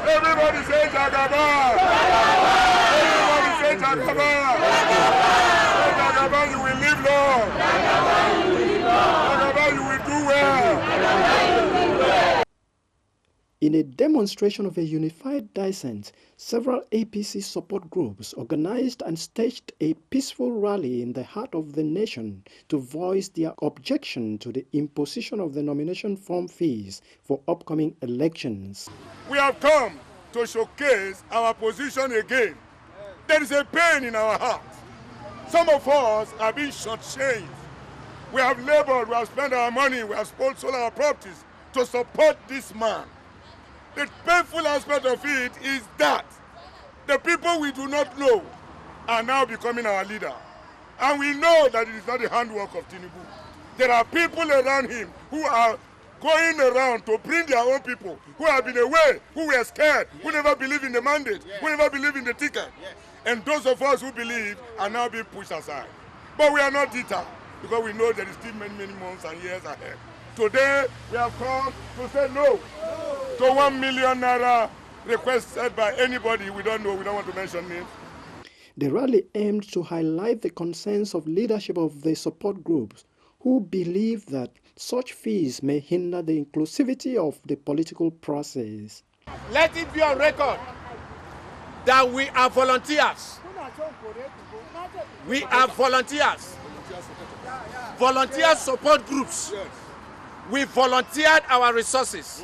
Everybody say Jagaba. Everybody say Jagaba. Say Jagaba, you will live long. Jagaba, you will do well. In a demonstration of a unified dissent, several APC support groups organized and staged a peaceful rally in the heart of the nation to voice their objection to the imposition of the nomination form fees for upcoming elections. We have come to showcase our position again. There is a pain in our hearts. Some of us are being shortchanged. We have labored, we have spent our money, we have sold our properties to support this man. The painful aspect of it is that the people we do not know are now becoming our leader. And we know that it is not the handwork of Tinubu. There are people around him who are going around to bring their own people, who have been away, who were scared, who never believed in the mandate, who never believed in the ticket. And those of us who believe are now being pushed aside. But we are not deterred, because we know there is still many, many months and years ahead. Today, we have come to say no to 1 million naira requested by anybody we don't know, we don't want to mention names. The rally aimed to highlight the concerns of leadership of the support groups who believe that such fees may hinder the inclusivity of the political process. Let it be on record that we are volunteers. We are volunteers. Volunteer support groups. We volunteered our resources.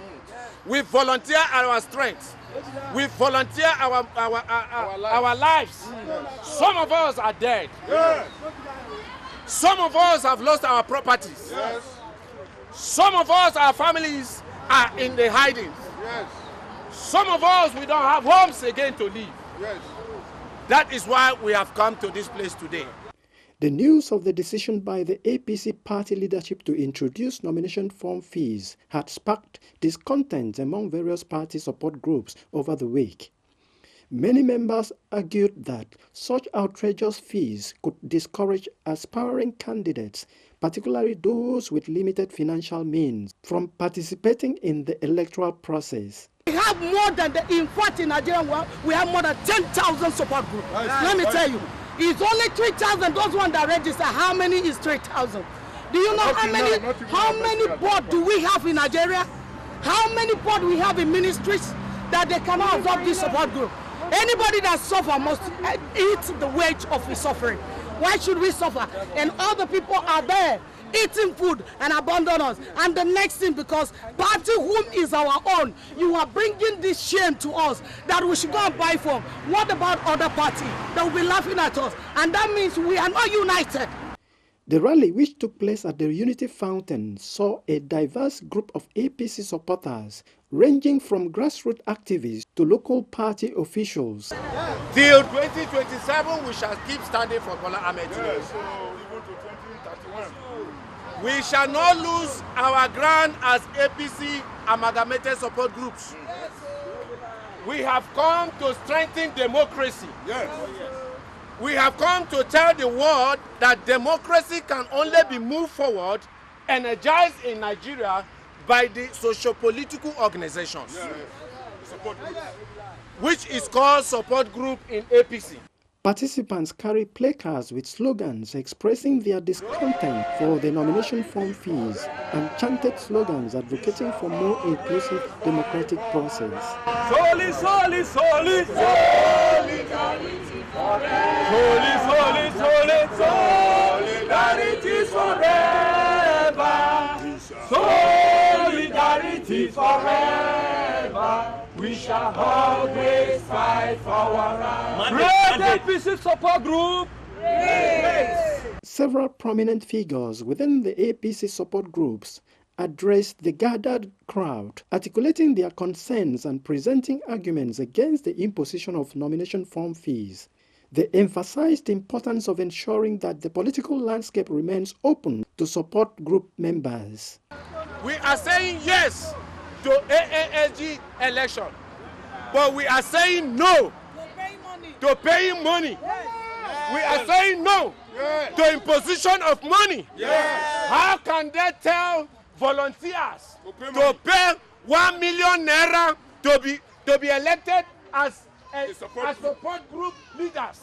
We volunteer our strength. We volunteer our lives. Some of us are dead. Some of us have lost our properties. Some of us, our families are in the hiding. Some of us, we don't have homes again to live. That is why we have come to this place today. The news of the decision by the APC party leadership to introduce nomination form fees had sparked discontent among various party support groups over the week. Many members argued that such outrageous fees could discourage aspiring candidates, particularly those with limited financial means, from participating in the electoral process. We have more than in fact in Nigeria, we have more than 10,000 support groups. Let me tell you. It's only 3,000, those ones that register. How many is 3,000? Do you know how many boards do we have in Nigeria? How many boards we have in ministries that they cannot absorb this support group? Anybody that suffers must eat the wage of his suffering. Why should we suffer? And other people are there eating food and abandon us. And the next thing, because party whom is our own, you are bringing this shame to us that we should go and buy from. What about other party that will be laughing at us? And that means we are not united. The rally, which took place at the Unity Fountain, saw a diverse group of APC supporters ranging from grassroots activists to local party officials. Till 2027, we shall keep standing for Bola Ahmed Tinubu. We shall not lose our ground as APC amalgamated support groups. We have come to strengthen democracy. We have come to tell the world that democracy can only be moved forward, energized in Nigeria by the socio-political organizations, which is called support group in APC. Participants carry placards with slogans expressing their discontent for the nomination form fees and chanted slogans advocating for more inclusive democratic process. Soli, soli, soli, solidarity forever. Soli, soli, soli, solidarity forever. Solidarity forever. We shall always fight for our rights. Great APC support group. Yes. Several prominent figures within the APC support groups addressed the gathered crowd, articulating their concerns and presenting arguments against the imposition of nomination form fees. They emphasized the importance of ensuring that the political landscape remains open to support group members. We are saying yes to AASG election, but we are saying no to paying money. We are saying no to imposition of money. How can they tell volunteers to pay 1 million naira to to be elected as support group leaders.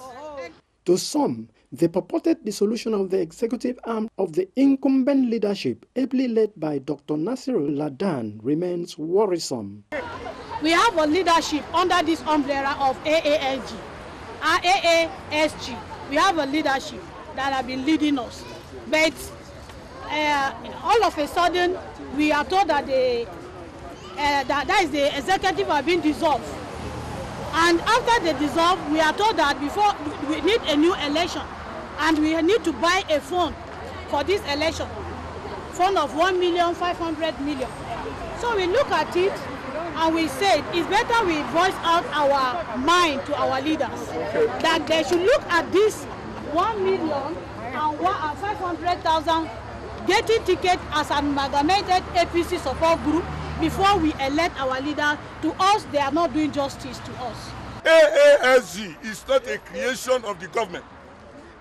To some, the purported dissolution of the executive arm of the incumbent leadership, ably led by Dr. Nasiru Ladan, remains worrisome. We have a leadership under this umbrella of AASG. We have a leadership that have been leading us. But all of a sudden, we are told that the executive have been dissolved. And after they dissolve, we are told that before we need a new election, and we need to buy a fund for this election, fund of 1,500,000. So we look at it and we said it's better we voice out our mind to our leaders that they should look at this 1,500,000 getting ticket as an amalgamated APC support group before we elect our leader. To us, they are not doing justice to us. AASG is not a creation of the government.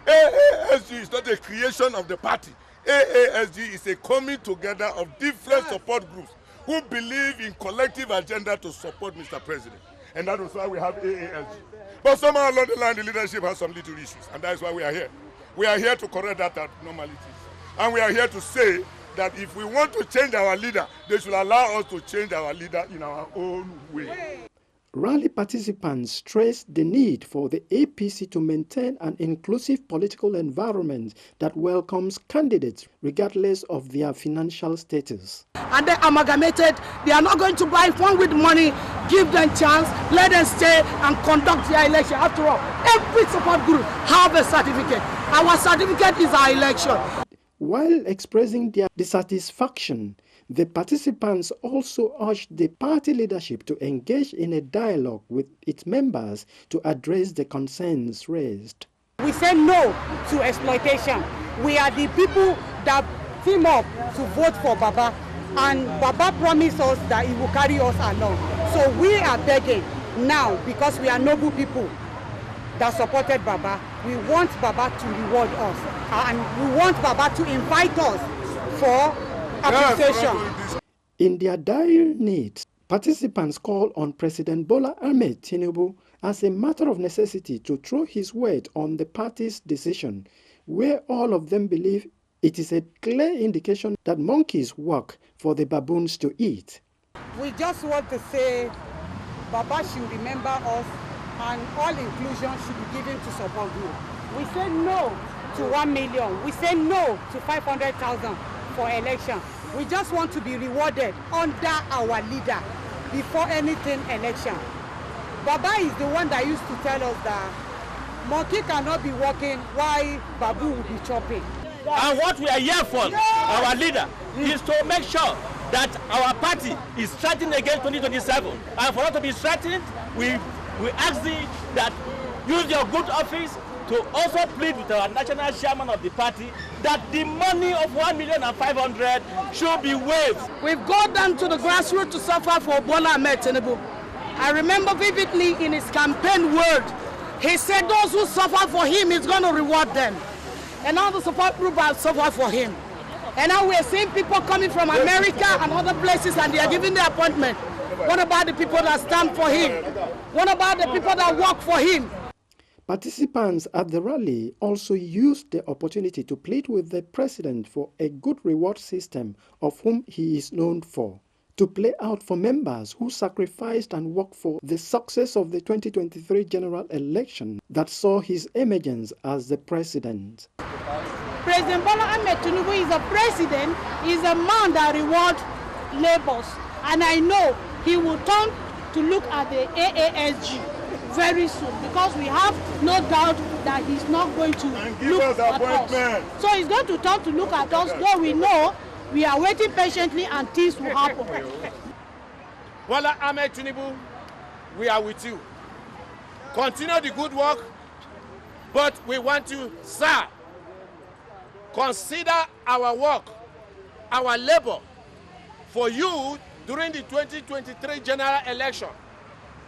AASG is not a creation of the party. AASG is a coming together of different support groups who believe in collective agenda to support Mr. President. And that is why we have AASG. But somehow along the line, the leadership has some little issues, and that is why we are here. We are here to correct that abnormalities. And we are here to say that if we want to change our leader, they should allow us to change our leader in our own way. Rally participants stressed the need for the APC to maintain an inclusive political environment that welcomes candidates regardless of their financial status. And they amalgamated, they are not going to buy phone with money, give them chance, let them stay and conduct their election. After all, every support group have a certificate. Our certificate is our election. While expressing their dissatisfaction, the participants also urged the party leadership to engage in a dialogue with its members to address the concerns raised. We say no to exploitation. We are the people that team up to vote for Baba, and Baba promised us that he will carry us along. So we are begging now, because we are noble people that supported Baba. We want Baba to reward us, and we want Baba to invite us for appreciation. In their dire needs, participants call on President Bola Ahmed Tinubu as a matter of necessity to throw his weight on the party's decision, where all of them believe it is a clear indication that monkeys work for the baboons to eat. We just want to say Baba should remember us, and all inclusion should be given to support group. We say no to 1 million. We say no to 500,000 for election. We just want to be rewarded under our leader before anything election. Baba is the one that used to tell us that monkey cannot be walking while babu will be chopping. And what we are here for, our leader, is to make sure that our party is strengthened against 2027. And for us to be strengthened, we ask thee that use your good office to also plead with our national chairman of the party that the money of 1,500,000 should be waived. We've gone down to the grassroots to suffer for Bola Ahmed Tinubu. I remember vividly in his campaign word, he said those who suffer for him, he's going to reward them. And now the support group have suffered for him. And now we're seeing people coming from America and other places, and they are giving the appointment. What about the people that stand for him? What about the people that work for him? Participants at the rally also used the opportunity to plead with the president for a good reward system of whom he is known for, to play out for members who sacrificed and worked for the success of the 2023 general election that saw his emergence as the president. President Bola Ahmed Tinubu is a president, is a man that rewards labors, and I know he will turn to look at the AASG very soon, because we have no doubt that he's not going to look at us. So he's going to turn to look at us, though we know we are waiting patiently and things will happen. Bola Ahmed Tinubu, we are with you. Continue the good work, but we want you, sir, consider our work, our labor for you during the 2023 general election.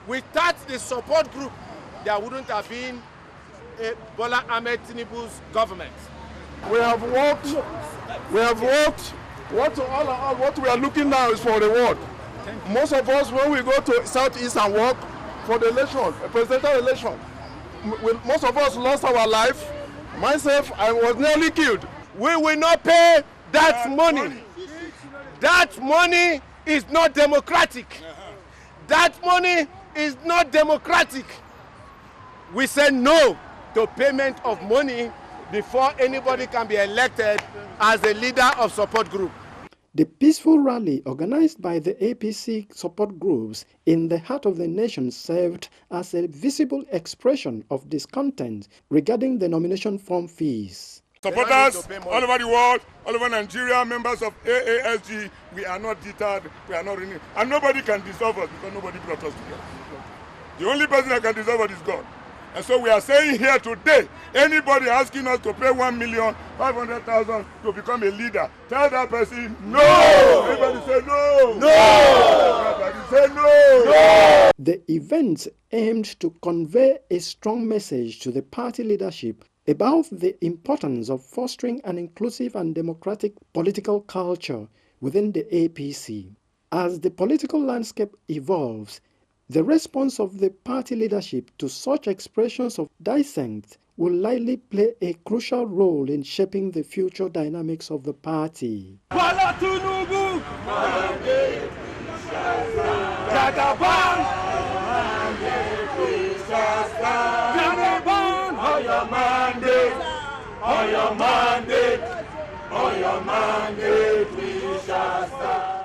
Without the support group, there wouldn't have been a Bola Ahmed Tinubu's government. We have worked. What we are looking now is for reward. Most of us, when we go to Southeast and work for the election, a presidential election, most of us lost our life. Myself, I was nearly killed. We will not pay that money. That money is not democratic. That money is not democratic. We say no to payment of money before anybody can be elected as a leader of support group. The peaceful rally organized by the APC support groups in the heart of the nation served as a visible expression of discontent regarding the nomination form fees. Supporters all over the world, all over Nigeria, members of AASG, we are not deterred, we are not renewed. And nobody can dissolve us because nobody brought us together. The only person that can dissolve us is God. And so we are saying here today, anybody asking us to pay 1,500,000 to become a leader, tell that person, no! Everybody say no! No! Everybody say no! No! The events aimed to convey a strong message to the party leadership about the importance of fostering an inclusive and democratic political culture within the APC. As the political landscape evolves, the response of the party leadership to such expressions of dissent will likely play a crucial role in shaping the future dynamics of the party. On your mandate,